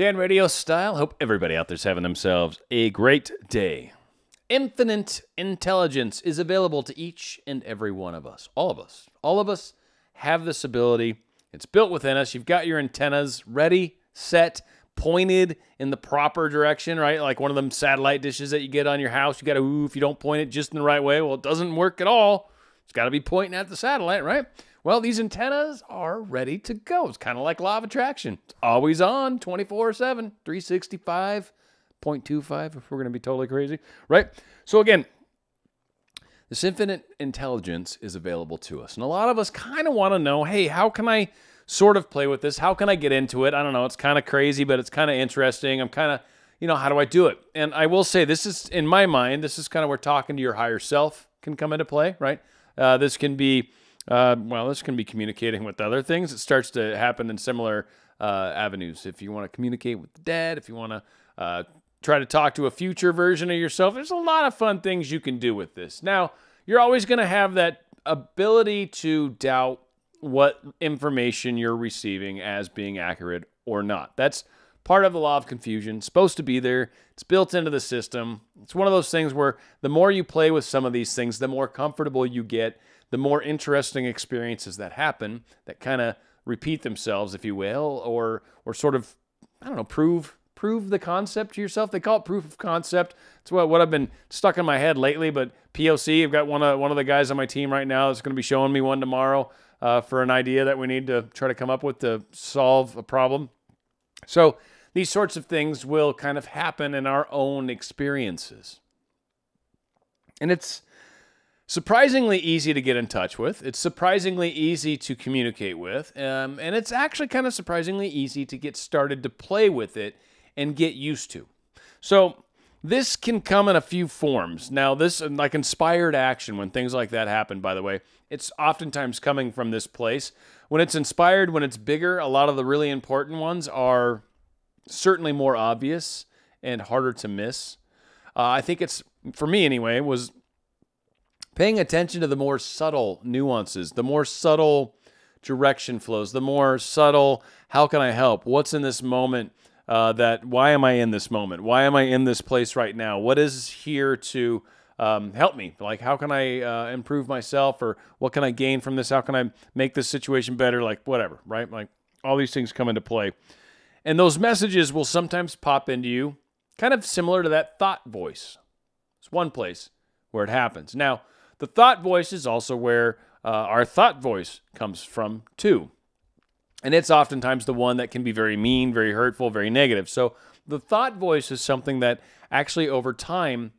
Dan RadioStyle. Hope everybody out there's having themselves a great day. Infinite intelligence is available to each and every one of us. All of us. All of us have this ability. It's built within us. You've got your antennas ready, set, pointed in the proper direction, right? Like one of them satellite dishes that you get on your house. You got to, if you don't point it just in the right way, well, it doesn't work at all. It's got to be pointing at the satellite, right? Well, these antennas are ready to go. It's kind of like law of attraction. It's always on, 24/7, 365.25 if we're going to be totally crazy, right? So again, this infinite intelligence is available to us. And a lot of us kind of want to know, hey, how can I sort of play with this? How can I get into it? I don't know. It's kind of crazy, but it's kind of interesting. I'm kind of, how do I do it? And I will say this is, in my mind, this is kind of where talking to your higher self can come into play, right? This can be communicating with other things. It starts to happen in similar avenues. If you want to communicate with the dead, if you want to try to talk to a future version of yourself, there's a lot of fun things you can do with this. Now, you're always going to have that ability to doubt what information you're receiving as being accurate or not. That's part of the law of confusion. It's supposed to be there. It's built into the system. It's one of those things where the more you play with some of these things, the more comfortable you get, the more interesting experiences that happen that kind of repeat themselves, if you will, or sort of, prove the concept to yourself. They call it proof of concept. It's what I've been stuck in my head lately, but POC, I've got one of the guys on my team right now that's going to be showing me one tomorrow for an idea that we need to try to come up with to solve a problem. So these sorts of things will kind of happen in our own experiences. And it's surprisingly easy to get in touch with. It's surprisingly easy to communicate with. And it's actually kind of surprisingly easy to get started to play with it and get used to. So this can come in a few forms. Now, this, like inspired action, when things like that happen, by the way, it's oftentimes coming from this place. When it's inspired, when it's bigger, a lot of the really important ones are certainly more obvious and harder to miss. I think it's, for me anyway, was paying attention to the more subtle nuances, the more subtle direction flows, the more subtle, how can I help? What's in this moment? Why am I in this moment? Why am I in this place right now? What is here to help me? Like, how can I improve myself, or what can I gain from this? How can I make this situation better? Like, whatever, right? Like, all these things come into play. And those messages will sometimes pop into you, kind of similar to that thought voice. It's one place where it happens. Now, the thought voice is also where our thought voice comes from, too. And it's oftentimes the one that can be very mean, very hurtful, very negative. So the thought voice is something that actually over time,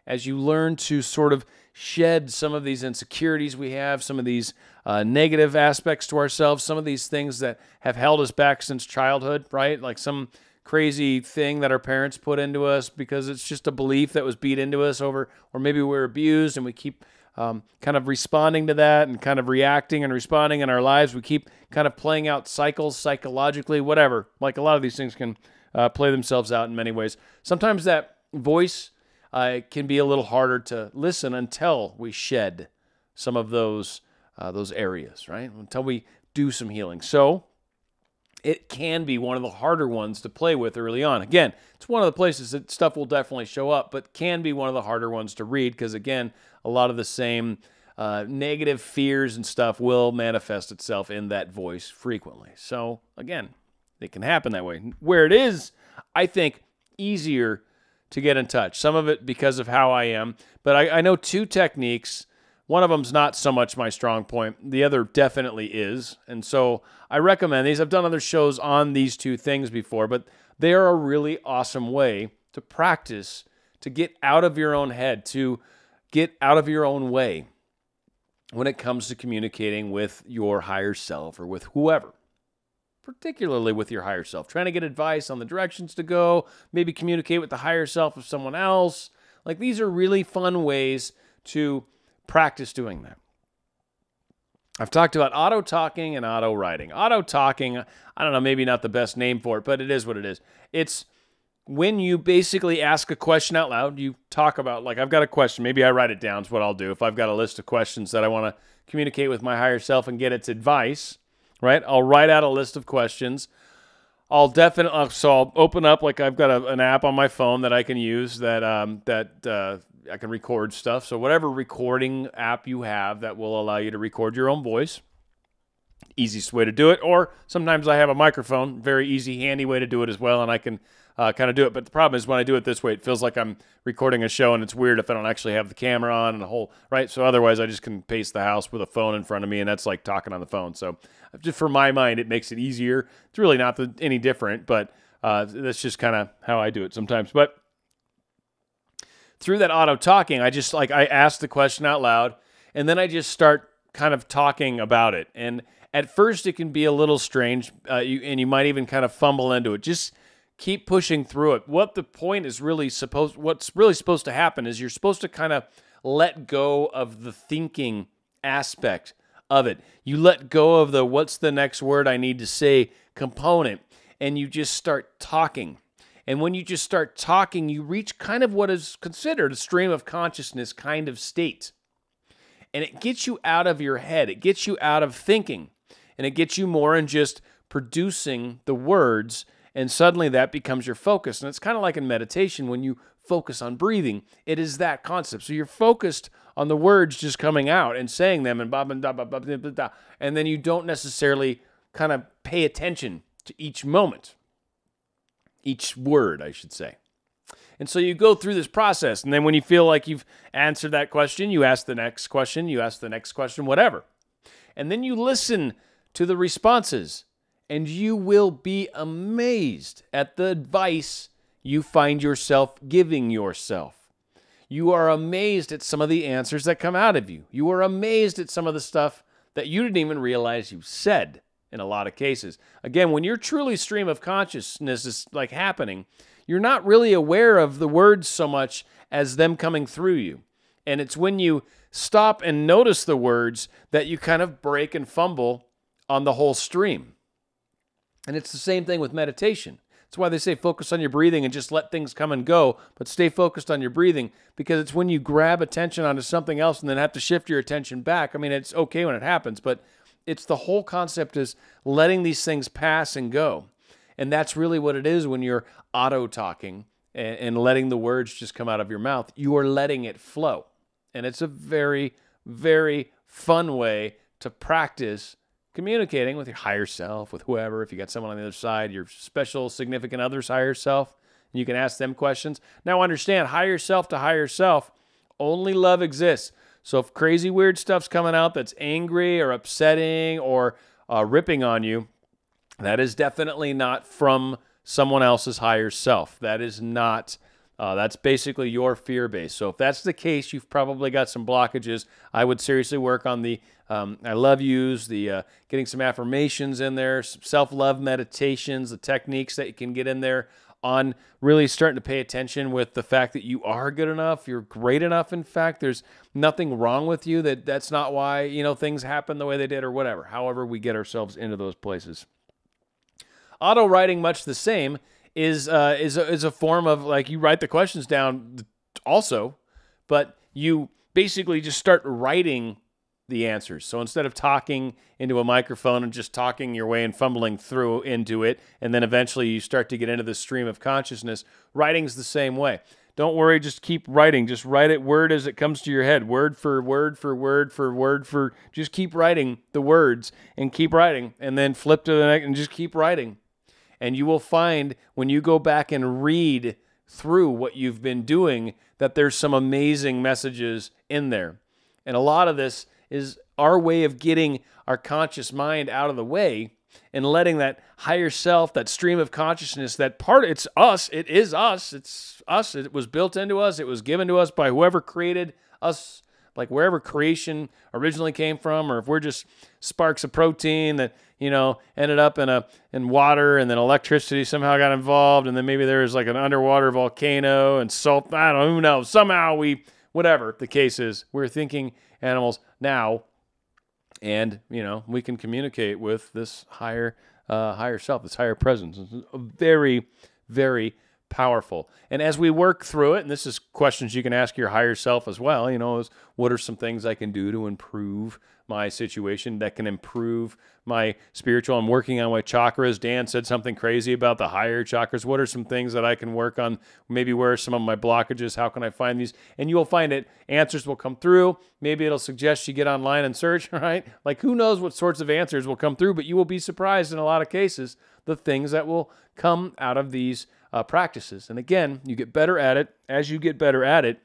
as you learn to sort of shed some of these insecurities we have, some of these negative aspects to ourselves, some of these things that have held us back since childhood, right? Like some crazy thing that our parents put into us because it's just a belief that was beat into us or maybe we're abused and we keep kind of responding to that and kind of reacting and responding in our lives. We keep kind of playing out cycles psychologically, whatever. Like a lot of these things can play themselves out in many ways. Sometimes that voice can be a little harder to listen until we shed some of those areas, right? Until we do some healing. So it can be one of the harder ones to play with early on. Again, it's one of the places that stuff will definitely show up, but can be one of the harder ones to read because, again, a lot of the same negative fears and stuff will manifest itself in that voice frequently. So, again, it can happen that way. Where it is, I think, easier to get in touch. Some of it because of how I am, but I know two techniques. One of them's not so much my strong point. The other definitely is. And so I recommend these. I've done other shows on these two things before, but they are a really awesome way to practice, to get out of your own head, to get out of your own way when it comes to communicating with your higher self or with whoever, particularly with your higher self, trying to get advice on the directions to go, maybe communicate with the higher self of someone else. Like, these are really fun ways to practice doing that. I've talked about auto-talking and auto-writing. Auto-talking, I don't know, maybe not the best name for it, but it is what it is. It's when you basically ask a question out loud, you talk about, like, I've got a question. Maybe I write it down is what I'll do. If I've got a list of questions that I want to communicate with my higher self and get its advice, right? I'll write out a list of questions. I'll definitely, so I'll open up, like I've got an app on my phone that I can use that I can record stuff. So whatever recording app you have that will allow you to record your own voice, easiest way to do it. Or sometimes I have a microphone, very easy, handy way to do it as well, and I can kind of do it. But the problem is when I do it this way, it feels like I'm recording a show, and it's weird if I don't actually have the camera on and the whole, right? So otherwise, I just can pace the house with a phone in front of me, and that's like talking on the phone. So just for my mind, it makes it easier. It's really not any different, but that's just kind of how I do it sometimes. But through that auto talking, I just I ask the question out loud, and then I just start kind of talking about it. And at first, it can be a little strange, and you might even kind of fumble into it. Just keep pushing through it. What's really supposed to happen is you're supposed to kind of let go of the thinking aspect of it. You let go of the what's the next word I need to say component, and you just start talking. And when you just start talking, you reach kind of what is considered a stream of consciousness kind of state. And it gets you out of your head. It gets you out of thinking. And it gets you more in just producing the words, and suddenly that becomes your focus. And it's kind of like in meditation when you focus on breathing. It is that concept. So you're focused on the words just coming out and saying them and blah, blah, blah, blah, blah, blah, blah, and then you don't necessarily kind of pay attention to each moment, each word, I should say. And so you go through this process, and then when you feel like you've answered that question, you ask the next question, whatever. And then you listen to the responses, and you will be amazed at the advice you find yourself giving yourself. You are amazed at some of the answers that come out of you. You are amazed at some of the stuff that you didn't even realize you said in a lot of cases. Again, when you're truly stream of consciousness is like happening, you're not really aware of the words so much as them coming through you. And it's when you stop and notice the words that you kind of break and fumble on the whole stream. And it's the same thing with meditation. That's why they say focus on your breathing and just let things come and go, but stay focused on your breathing, because it's when you grab attention onto something else and then have to shift your attention back. I mean, it's okay when it happens, but it's the whole concept is letting these things pass and go. And that's really what it is when you're auto-talking and letting the words just come out of your mouth. You are letting it flow. And it's a very, very fun way to practice communicating with your higher self, with whoever. If you got someone on the other side, your special significant other's higher self, and you can ask them questions. Now understand, higher self to higher self, only love exists. So if crazy weird stuff's coming out that's angry or upsetting or ripping on you, that is definitely not from someone else's higher self. That is not, that's basically your fear base. So if that's the case, you've probably got some blockages. I would seriously work on the I love yous, the getting some affirmations in there, some self-love meditations, the techniques that you can get in there on really starting to pay attention with the fact that you are good enough, you're great enough. In fact, there's nothing wrong with you. That's not why, things happen the way they did or whatever. However, we get ourselves into those places. Auto writing, much the same, is a form of, like, you write the questions down also, but you basically just start writing the answers. So instead of talking into a microphone and just talking your way and fumbling through into it, and then eventually you start to get into the stream of consciousness, writing's the same way. Don't worry, just keep writing. Just write it word as it comes to your head, word for word for word for word for, just keep writing the words and keep writing, and then flip to the next and just keep writing. And you will find when you go back and read through what you've been doing that there's some amazing messages in there. And a lot of this is our way of getting our conscious mind out of the way and letting that higher self, that stream of consciousness, that part, it's us, it is us, it's us, it was built into us, it was given to us by whoever created us, like wherever creation originally came from, or if we're just sparks of protein that, ended up in water, and then electricity somehow got involved, and then maybe there was like an underwater volcano and salt, I don't know, somehow whatever the case is, we're thinking animals now, and we can communicate with this higher self, this higher presence. It's very, very powerful. And as we work through it, and this is questions you can ask your higher self as well, is what are some things I can do to improve my situation, that can improve my spiritual. I'm working on my chakras. Dan said something crazy about the higher chakras. What are some things that I can work on? Maybe where are some of my blockages? How can I find these? And you will find it. Answers will come through. Maybe it'll suggest you get online and search, right? Like, who knows what sorts of answers will come through, but you will be surprised in a lot of cases the things that will come out of these practices. And again, you get better at it. As you get better at it,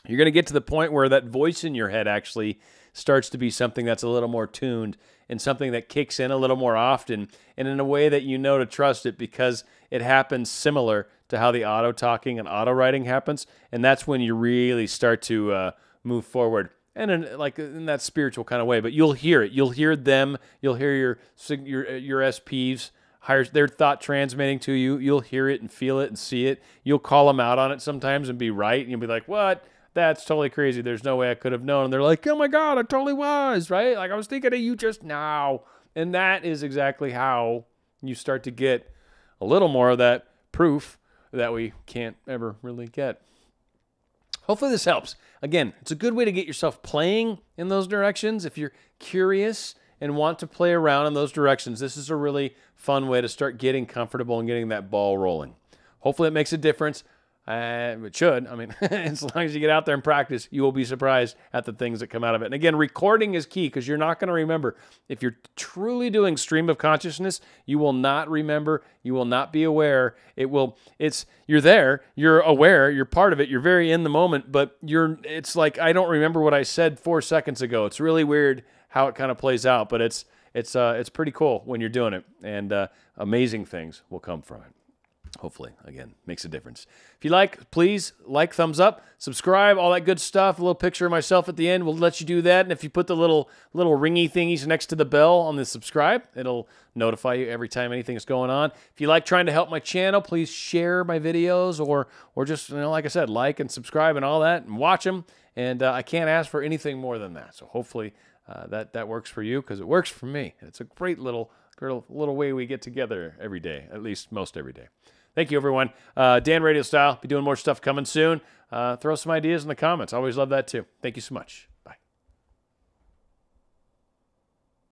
you're going to get to the point where that voice in your head actually starts to be something that's a little more tuned and something that kicks in a little more often and in a way that you know to trust it, because it happens similar to how the auto-talking and auto-writing happens. And that's when you really start to move forward. And in that spiritual kind of way, but you'll hear it. You'll hear them. You'll hear your SPs, their thought transmitting to you. You'll hear it and feel it and see it. You'll call them out on it sometimes and be right. And you'll be like, what? That's totally crazy. There's no way I could have known. And they're like, oh my God, I totally was, right? Like, I was thinking of you just now. And that is exactly how you start to get a little more of that proof that we can't ever really get. Hopefully this helps. Again, it's a good way to get yourself playing in those directions. If you're curious and want to play around in those directions, this is a really fun way to start getting comfortable and getting that ball rolling. Hopefully it makes a difference. It should. I mean, as long as you get out there and practice, you will be surprised at the things that come out of it. And again, recording is key, because you're not going to remember. If you're truly doing stream of consciousness, you will not remember. You will not be aware. You're there, you're aware, you're part of it, you're very in the moment, but it's like, I don't remember what I said 4 seconds ago. It's really weird how it kind of plays out, but it's pretty cool when you're doing it, and amazing things will come from it. Hopefully, again, makes a difference. If you like, please like, thumbs up, subscribe, all that good stuff. A little picture of myself at the end will let you do that. And if you put the little ringy thingies next to the bell on the subscribe, it'll notify you every time anything is going on. If you like trying to help my channel, please share my videos, or just, like I said, like and subscribe and all that, and watch them. And I can't ask for anything more than that. So hopefully that works for you, because it works for me. It's a great little way we get together every day, at least most every day. Thank you, everyone. Dan RadioStyle. Be doing more stuff coming soon. Throw some ideas in the comments. Always love that, too. Thank you so much.